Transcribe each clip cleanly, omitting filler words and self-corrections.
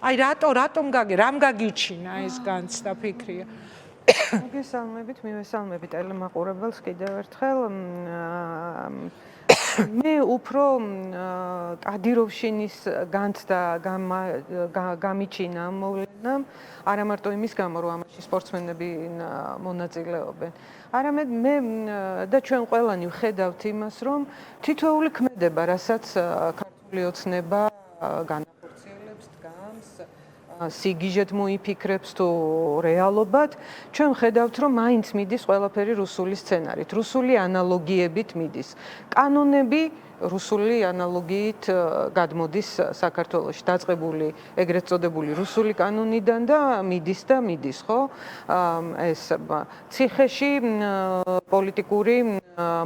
აი რატომ რამ გაგიჩინა ეს განცდა ფიქრია? მოგესალმებით, მივესალმებით ტელემაყურებელს კიდევ ერთხელ. მე უფრო კადიროვშინის განცდა გამიჩინა მოვლენამ, არა მარტო იმის გამო, რომ ამაში სპორტსმენები მონაწილეობენ. არამედ მე და ჩვენ ყველანი ვხედავთ იმას, რომ თითოეული ქმედება, რასაც ქართული ოცნება განახორციელებს, დგამს, სიგიჟეთ მოიფიქრებს თუ რეალობად, ჩვენ ხედავთ, რომ მაინც მიდის ყველაფერი რუსული სცენარით, რუსული ანალოგიებით მიდის. კანონები რუსული ანალოგიით გადმოდის საქართველოში, დაწყებული ეგრეთ წოდებული რუსული კანონიდან და მიდის, ხო? ეს ციხეში პოლიტიკური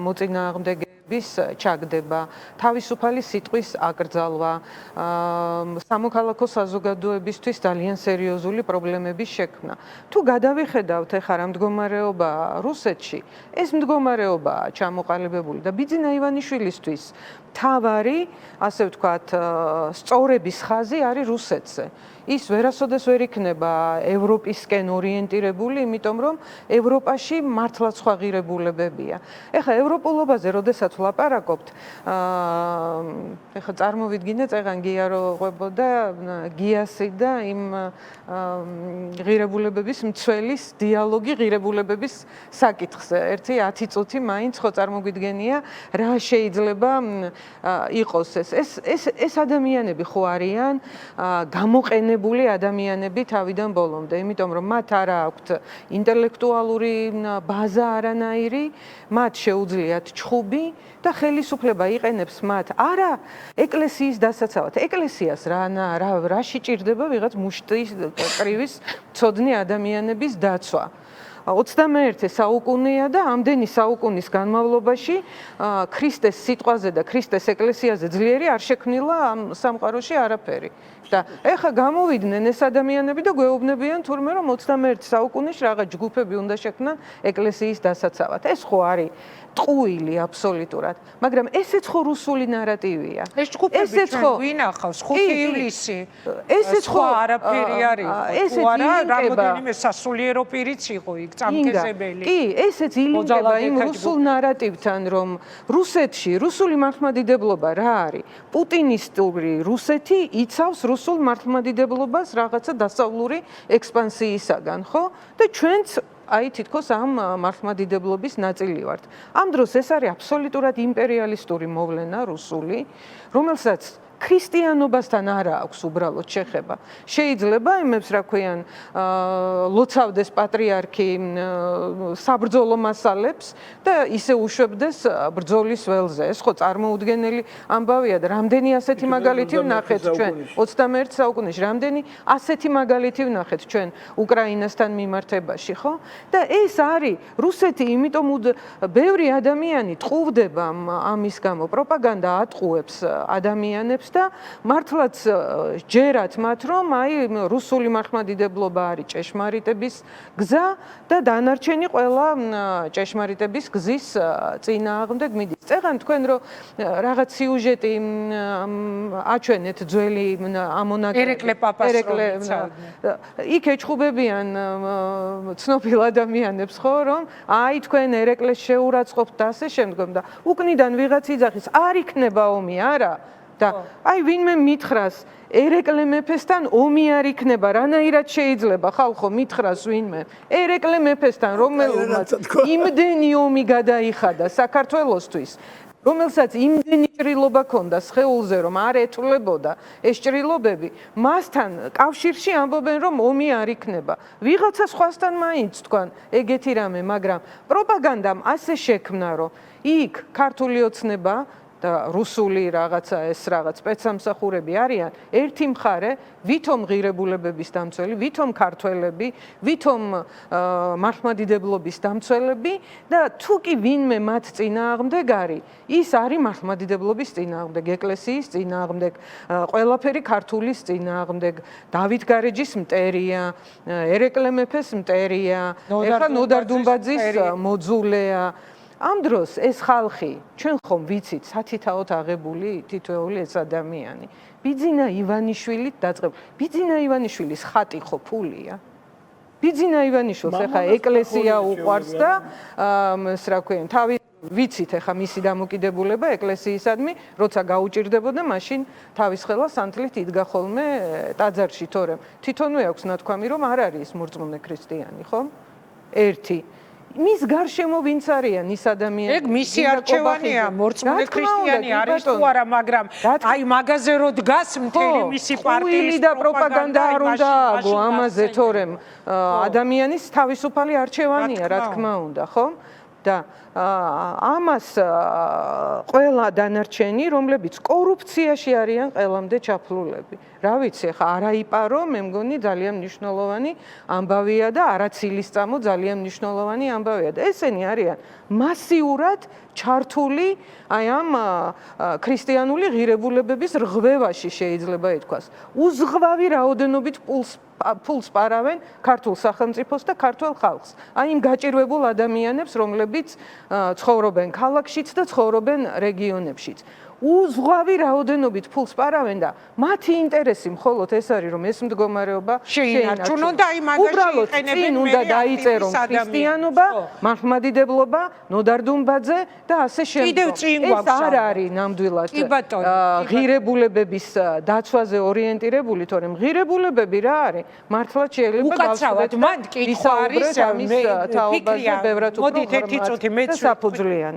მოწინააღმდეგეების ჩაგდება, თავისუფალი სიტყვის აკრძალვა, სამოქალაქო საზოგადოებისთვის ძალიან სერიოზული პრობლემების შექმნა. თუ გადავიხედავთ ახლა რა მდგომარეობაა რუსეთში, ეს მდგომარეობაა ჩამოყალიბებული და ბიძინა ივანიშვილისთვის თავარი, ასე ვთქვათ, სწორების ხაზი არის რუსეთზე. ის ვერასოდეს ვერ იქნება ევროპისკენ ორიენტირებული, იმიტომ რომ ევროპაში მართლა სხვა ღირებულებებია. ეხლა ევროპულობაზე როდესაც ვლაპარაკობთ, ეხლა წარმოვიდგინეთ, წეღან გია რო ყვებოდა გიასი და იმ ღირებულებების მცველის დიალოგი ღირებულებების საკითხზე. ერთი 10 წუთი მაინც ხო წარმოგვიდგენია, რა შეიძლება იყოს ეს ადამიანები ხო არიან გამოყენებული ადამიანები თავიდან ბოლომდე, იმიტომ რომ მათ არ აქვთ ინტელექტუალური ბაზა არანაირი, მათ შეუძლიათ ჩხუბი და ხელისუფლება იყენებს მათ არა ეკლესიის დასაცავად. ეკლესიას რაში ჭირდება ვიღაც მუშტის კრივის ცოდნი ადამიანების დაცვა. 21 საუკუნეა და ამდენი საუკუნის განმავლობაში ქრისტეს სიტყვაზე და ქრისტეს ეკლესიაზე ძლიერი არ შექმნილა ამ სამყაროში არაფერი. და ეხა გამოვიდნენ ეს ადამიანები და გვეუბნებიან თურმე რომ 21 საუკუნეში რაღაც ჯგუფები უნდა შექმნან ეკლესიის დასაცავად. ეს ხო არის ტყუილი აბსოლუტურად, მაგრამ ესეც ხო რუსული ნარატივია. ეს ჯგუფები ჩვენ ვინახავს 5 ივლისი. ესეც ხო არაფერი არის. თუ არა, რამოდენიმე სასულიერო პირიც იყო იქ წამკესებელი. კი, ესეც ილინგება იმ რუსულ ნარატივთან, რომ რუსეთში რუსული მართლმადიდებლობა რა არის? პუტინისტური რუსეთი იცავს რუსულ მართლმადიდებლობას რაღაცა დასავლური ექსპანსიისაგან, ხო? და ჩვენც აი თითქოს ამ მართლმადიდებლობის ნაწილი ვართ. ამ დროს ეს არის აბსოლუტურად იმპერიალისტური მოვლენა რუსული, რომელსაც ქრისტიანობასთან არა აქვს უბრალოდ შეხება. შეიძლება იმებს რა ქვიან ლოცავდეს პატრიარქი საბრძოლო მასალებს და ისე უშვებდეს ბრძოლის ველზე. ეს ხო წარმოუდგენელი ამბავია და რამდენი ასეთი მაგალითი ვნახეთ ჩვენ 21 საუკუნეში, რამდენი ასეთი მაგალითი ვნახეთ ჩვენ უკრაინასთან მიმართებაში, ხო? და ეს არის რუსეთი, იმიტომ ბევრი ადამიანი ტყუვდება ამის გამო, პროპაგანდა ატყუებს ადამიანებს და მართლაც ჯერათ მათ რომ აი რუსული მართლმადიდებლობა არის ჭეშმარიტების გზა და დანარჩენი ყველა ჭეშმარიტების გზის წინააღმდეგ მიდის. წეღან თქვენ რომ რაღაც სიუჟეტი აჩვენეთ ძველი ამონაკი ერეკლე პაპას იქ ეჩხუბებიან ცნობილ ადამიანებს ხო რომ აი თქვენ ერეკლეს შეურაცხყოფთ და ასე შემდგომ და უკნიდან ვიღაც იძახის არ იქნება ომი არა და აი ვინმე მითხრას ერეკლე მეფესთან ომი არ იქნება, რანაირად შეიძლება ხალხო მითხრას ვინმე ერეკლე მეფესთან, რომელმაც იმდენი ომი გადაიხადა საქართველოსთვის, რომელსაც იმდენი ჭრილობა ქონდა სხეულზე, რომ არ ეთვლებოდა ეს ჭრილობები, მასთან კავშირში ამბობენ, რომ ომი არ იქნება. ვიღაცა სხვასთან მაინც თქვან ეგეთი რამე, მაგრამ პროპაგანდამ ასე შექმნა, რომ იქ ქართული ოცნება და რუსული რაღაცა ეს რაღაც სპეცსამსახურები არიან ერთი მხარე, ვითომ ღირებულებების დამცველი, ვითომ ქართველები, ვითომ მართლმადიდებლობის დამცველები და თუ კი ვინმე მათ წინააღმდეგ არის, ის არის მართლმადიდებლობის წინააღმდეგ, ეკლესიის წინააღმდეგ, ყველაფერი ქართულის წინააღმდეგ, დავით გარეჯის მტერია, ერეკლე მეფეს მტერია, ეხლა ნოდარ დუმბაძის მოძულეა. ამ დროს ეს ხალხი, ჩვენ ხომ ვიცით, სათითაოდ აღებული თითოეული ეს ადამიანი. ბიძინა ივანიშვილით დაწყებული. ბიძინა ივანიშვილის ხატი ხო ფულია? ბიძინა ივანიშვილს ახლა ეკლესია უყვარს და რა ქვია, თავი ვიცით ახლა მისი დამოკიდებულება ეკლესიისადმი, როცა გაუჭირდებოდა, მაშინ თავის ხელას სანთლით იდგა ხოლმე ტაძარში, თორემ თვითონვე აქვს ნათქვამი, რომ არ არის მორწმუნე ქრისტიანი, ხო? ერთი მის გარშემო ვინც არიან ის ადამიანები? ეგ მისი არჩევანია, მორწმუნე ქრისტიანი არის თუ არა, მაგრამ აი მაგაზე რო დგას მთელი მისი პარტიის და პროპაგანდა არ უნდა აგო ამაზე, თორემ ადამიანის თავისუფალი არჩევანია, რა თქმა უნდა, ხო? და ამას ყველა დანარჩენი, რომლებიც კორუფციაში არიან ყველამდე ჩაფლულები. რა ვიცი, ხა არაიპარო, მე მგონი ძალიან მნიშვნელოვანი ამბავია და არაცილისწამო ძალიან მნიშვნელოვანი ამბავია და ესენი არიან მასიურად ჩართული აი ამ ქრისტიანული ღირებულებების რღვევაში შეიძლება ითქვას. უზღვავი რაოდენობით ფულს პარავენ ქართულ სახელმწიფოს და ქართულ ხალხს. აი იმ გაჭირვებულ ადამიანებს, რომლებიც ცხოვრობენ ქალაქშიც და ცხოვრობენ რეგიონებშიც. უზღვავი რაოდენობით ფულს პარავენ და მათი ინტერესი მხოლოდ ეს არის, რომ ეს მდგომარეობა შეინარჩუნონ და აი მაგაში იყენებენ მე უნდა დაიწერონ ქრისტიანობა, მართლმადიდებლობა, ნოდარ დუმბაძე და ასე შემდეგ. კიდევ წინ გვაქვს. ეს არ არის ნამდვილად ღირებულებების დაცვაზე ორიენტირებული, თორემ ღირებულებები რა არის? მართლაც შეიძლება უკაცრავად მან კითხვა არის ამის თაობაზე ბევრად უფრო მოდით ერთი წუთი მეც საფუძვლიანად.